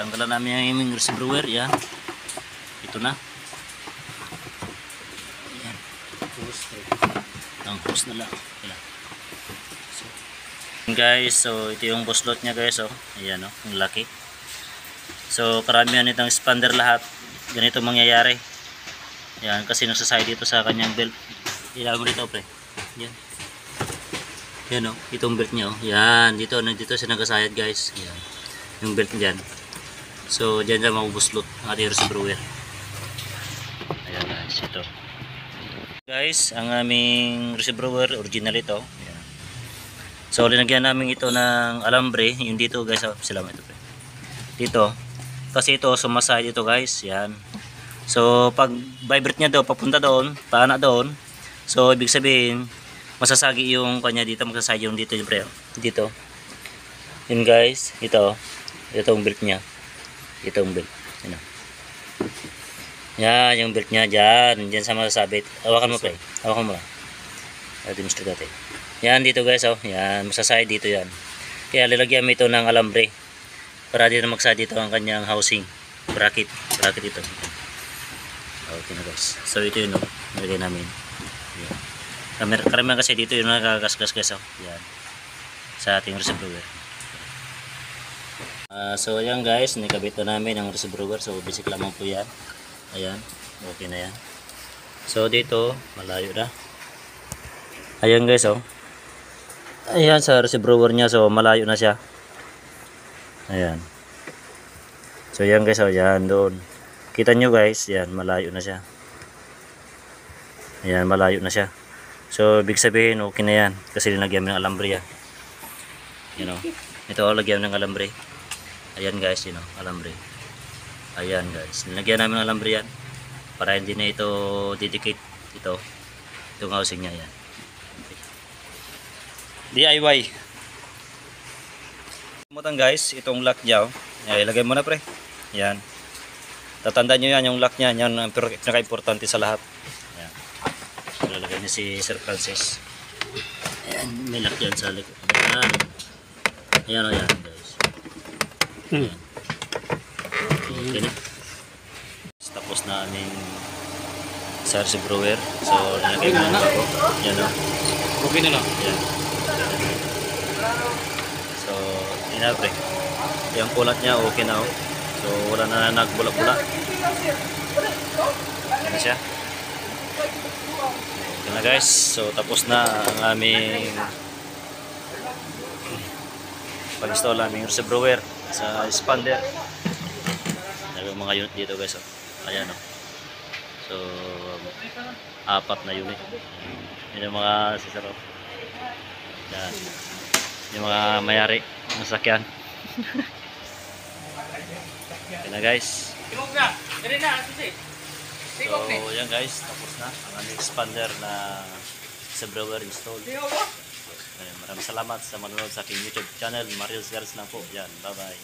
tanggalan namin yung aming receiver. Yan. Ito na. Yan. Ang hose na lang. Yan. So, guys, so ito yung buslot niya guys. Oh. Ayan oh, ang laki. So karamihan itong expander lahat. Ganito mangyayari. Yan, kasi nasasay dito sa kanyang belt. Ilagay mo dito pre. Yan. Yan oh, itong belt niya oh. Yan, dito siya nagasayad guys. Yan. Yung belt diyan. So diyan siya mabubuslot ang ating receiver. Ayan guys, ito. Guys, ang aming receiver original ito. Ayan. So linagyan namin ito ng alambre, yung dito guys, oh, sila mo ito pre. Dito. Kasi ito sumasay dito guys, yan. So pag vibrate niya daw papunta doon, paana doon. So ibig sabihin masasagi yung kanya dito, masasagi yung dito yung pre. Dito. Yun guys, ito. Itong belt niya. Itong belt. Yan. Yan, yung belt niya dyan. Dyan sa masasabit. Hawakan mo pre. Hawakan mo lang. Ito Mr. Dati. Yan dito guys. Oh. Yan. Masasay dito yan. Kaya lalagyan mo ito ng alambre. Para dito magsay dito ang kanyang housing. Bracket. Bracket ito. Okay na guys. So ito yun. Oh. Nalagay namin. Yan. Karamihan kasi dito yung nakagasgas guys. Oh. Yan. Sa ating receiver. So ayan guys, nikabit na namin ang receiver. So basic lamang po yan. Ayan, okay na yan. So dito, malayo na. Ayan guys oh. Ayan sa receiver niya, so malayo na siya. Ayan. So ayan guys oh, yan doon. Kita nyo guys, yan malayo na siya. Ayan, malayo na siya. So ibig sabihin okay na yan. Kasi linagyan ng alambre yan. You know, ito lagyan ng alambre. Ayan guys, you know, alambre. Ayan guys, nilagyan namin ng alambre yan para hindi na ito didikit itong housing niya. Yan DIY. Kumutan guys, itong lock niya oh. Ilagay mo na pre. Yan, tatandaan nyo yan, yung lock niya yan ang pinaka-importante sa lahat. Yan, ilalagay niya si Sir Francis. Ayan, may lock yan sa likod. Ayan, ayan o yan guys. Ayan. Okay na. Tapos na aming Sarsi Brewer. So nilagay na ako. Yan o. Okay na lang. Yan. So yun na pre. Yung kulat niya okay na o. So wala na nagbulak-bulak. Yan na siya. Okay na guys. So tapos na ang aming pag-install aming Sarsi Brewer sa expander. Yung mga unit dito guys oh. Ayan oh. So 4 na unit. Yan yung mga sisarap. Yan. Yung mga mayari ng sakyan. Yan na guys. So yan guys, tapos na ang aming expander na sa brewer install. Maraming salamat sa manonood sa aking YouTube channel. Marius Garz lang po. Yan, bye bye.